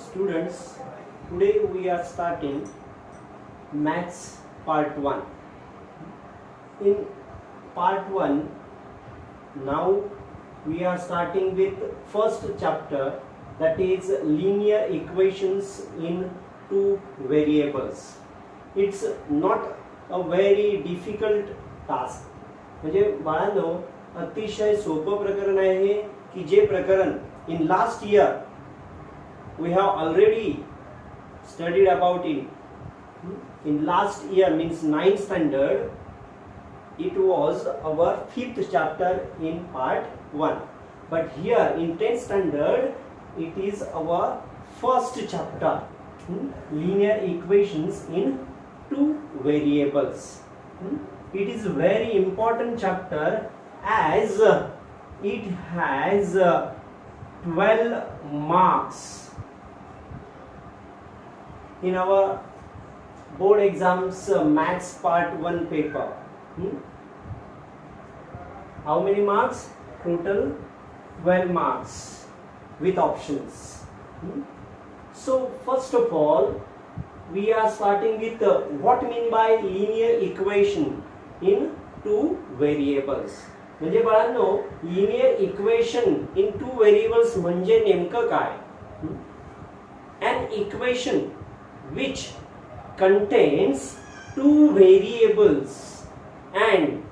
Students, today we are starting Maths Part 1. In Part 1, now we are starting with first chapter, that is linear equations in two variables. It's not a very difficult task. म्हणजे बाळांनो अतिशय सोपं प्रकरण आहे की जे प्रकरण in last year we have already studied about it. In last year means 9th standard, it was our 5th chapter in part 1. But here in 10th standard, it is our first chapter, linear equations in two variables. It is a very important chapter as it has 12 marks. In our board exams maths part 1 paper, how many marks? Total 12 marks with options. So first of all, we are starting with what mean by linear equation in two variables. म्हणजे बाळांनो linear equation in two variables म्हणजे नेमकं काय? An equation which contains two variables and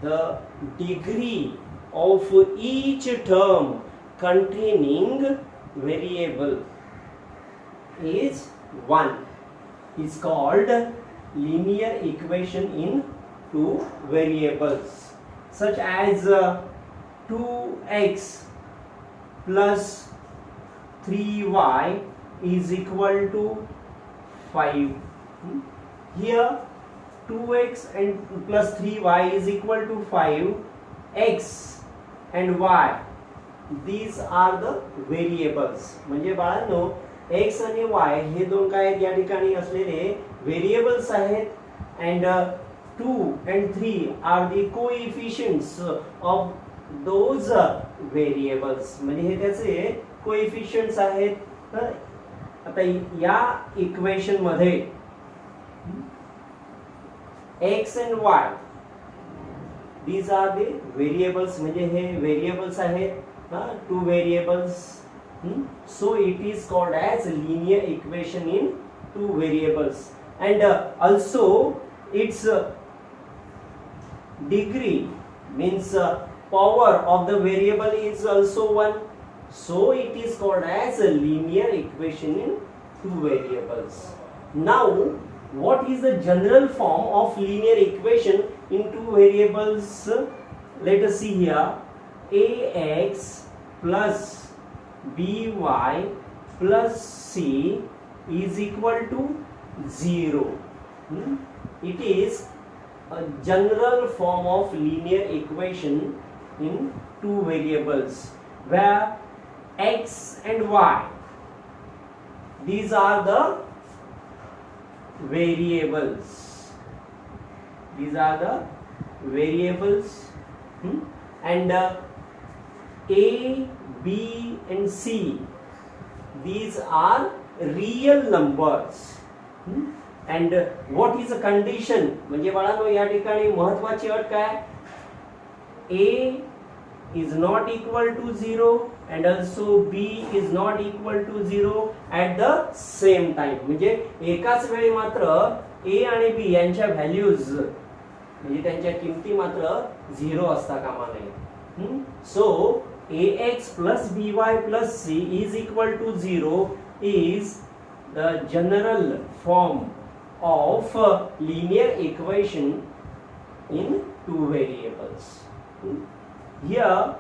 the degree of each term containing variable is 1 is called linear equation in two variables, such as 2x plus 3y is equal to 5. Here 2x and plus 3y is equal to 5. X and y, these are the variables. म्हणजे बाळांनो x आणि y हे दोन काय आहेत या ठिकाणी असलेले variables आहेत. and 2 and 3 are the coefficients of those variables. म्हणजे हे त्याचे कोएफिशियंट्स आहेत. तर आता या इक्वेशन मध्ये x and y, these are the variables. म्हणजे हे व्हेरिएबल्स आहेत, two variables. So it is called as linear equation in two variables. And also its degree means power of the variable is also 1. So it is called as a linear equation in two variables. Now what is the general form of linear equation in two variables? Let us see here. Ax plus by plus c is equal to 0. It is a general form of linear equation in two variables where x and y, these are the variables. These are the variables. And a, b and c, these are real numbers. And what is the condition? म्हणजे बाळांनो या ठिकाणी महत्त्वाची अट काय? a is not equal to 0 and also b is not equal to 0 at the same time. म्हणजे एकाच वेळी मात्र a आणि b यांच्या व्हॅल्यूज म्हणजे त्यांच्या किमती मात्र 0 असता कामा नये. So ax plus by plus c is equal to 0 is the general form of linear equation in two variables. Here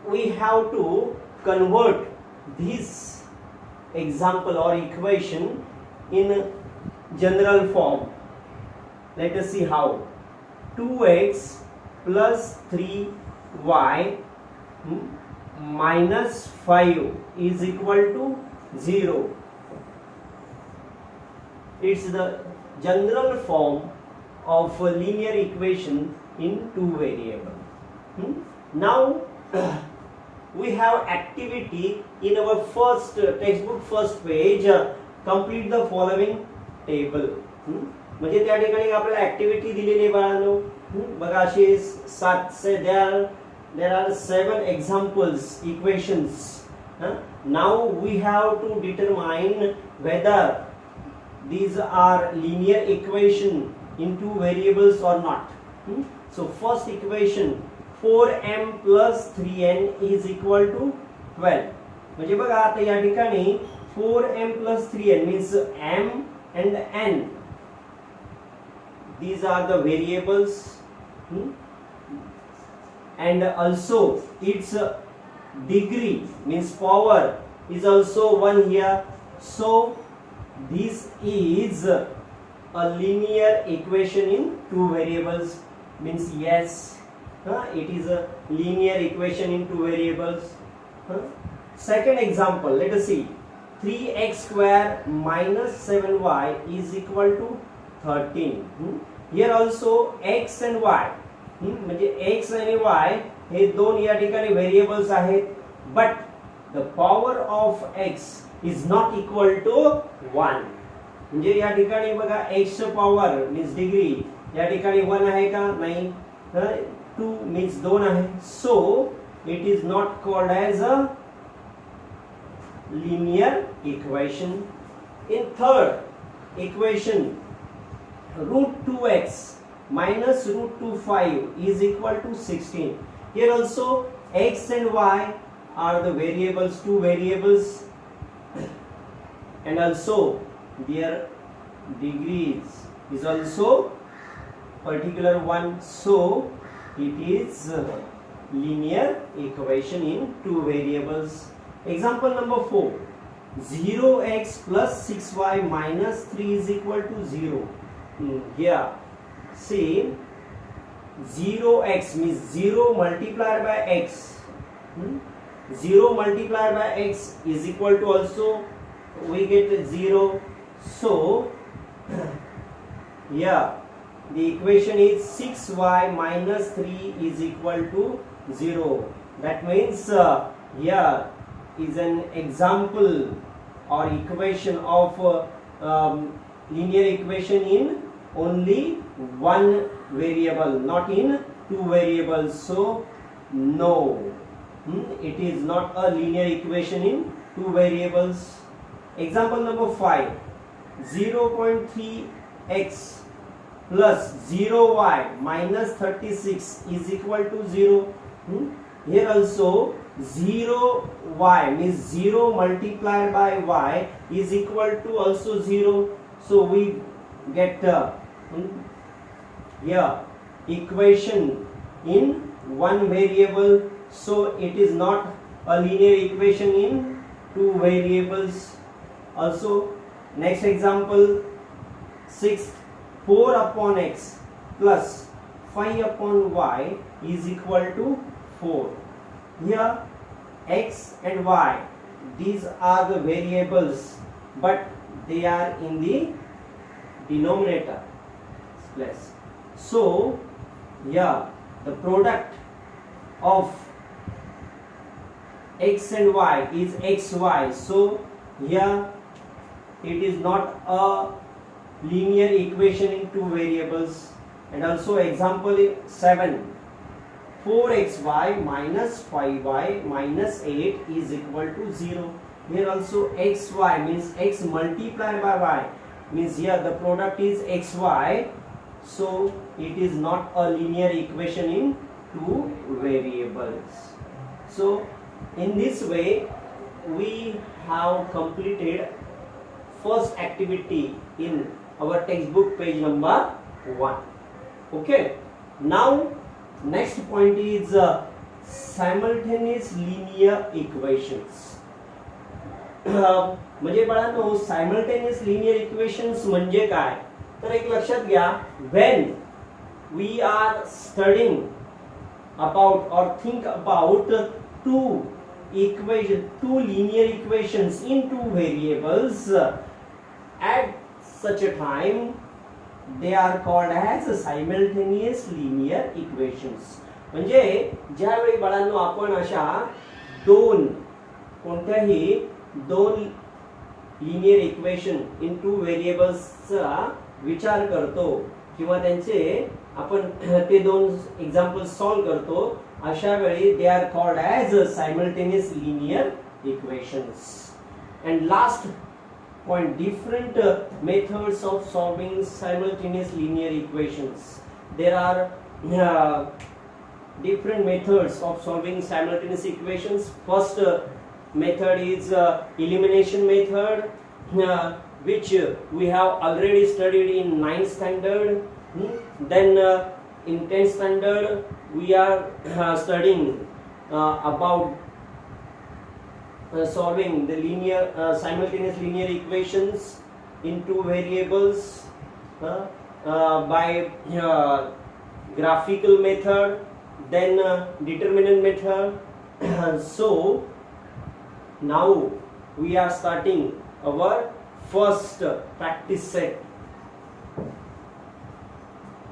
we have to convert this example or equation in general form. Let us see how. 2x plus 3y minus 5 is equal to 0. It's the general form of a linear equation in two variables. Now we have activity in our first textbook first page. Complete the following table. म्हणजे त्या ठिकाणी आपल्याला activity दिलेली आहे बाळांनो. बघा असे 7 से there are 7 examples equations. Now we have to determine whether these are linear equation in two variables or not. So first equation 4m plus 3n is equal to 12. म्हणजे बघा आता या ठिकाणी 4m plus 3n means m and n. These are the variables. And also its degree means power is also 1 here. So this is a linear equation in two variables. Means yes, it is a linear equation in two variables. Second example, let us see. 3x square minus 7y is equal to 13. Here also x and y, म्हणजे x आणि y हे दोन या ठिकाणी variables आहेत. But the power of x is not equal to 1. म्हणजे या ठिकाणी बघा x च पॉवर मीन्स डिग्री या ठिकाणी 1 आहे का? नाही. 2 मीन्स 2 आहे. So it is not called as a linear equation. In third equation, root 2x minus root 25 is equal to 16. Here also x and y are the variables, two variables, and also their degrees is also particular one. So it is a linear equation in two variables. Example number 4. 0x plus 6y minus 3 is equal to 0. Here, see, 0x means 0 multiplied by x. 0 multiplied by x is equal to also we get 0. So, yeah, the equation is 6y minus 3 is equal to 0. That means, yeah, is an example or equation of linear equation in only one variable, not in two variables. So no, it is not a linear equation in two variables. Example number 5. 0.3x plus 0y minus 36 is equal to 0. Here also 0y means 0 multiplied by y is equal to also 0. So we get equation in one variable. So it is not a linear equation in two variables. Also next example 6. 4 upon x plus 5 upon y is equal to 4. Here x and y, these are the variables, but they are in the denominator place. So yeah, the product of x and y is xy. So here it is not a linear equation in two variables. And also example 7. 4xy minus 5y minus 8 is equal to 0. Here also xy means x multiplied by y, means here the product is xy. So it is not a linear equation in two variables. So in this way we have completed first activity in our textbook page number 1. Okay, now next point is simultaneous linear equations. म्हणजे बाळांनो simultaneous linear equations म्हणजे काय? तर एक लक्षात घ्या, when we are studying about or think about two linear equations in two variables, at such a time they are called as simultaneous linear equations. म्हणजे ज्यावेळी बाळांनो आपण अशा कोणत्याही दोन लिनियर इक्वेशन इंटू व्हेरिएबल्सचा विचार करतो किंवा त्यांचे आपण ते दोन एक्झाम्पल्स सॉल्व्ह करतो, अशा वेळी they are called as simultaneous linear equations. And last point, different methods of solving simultaneous linear equations. There are different methods of solving simultaneous equations. First method is elimination method, which we have already studied in 9th standard. Then in 10th standard we are studying about solving the simultaneous linear equations into variables by graphical method, then determinant method. So now we are starting our first practice set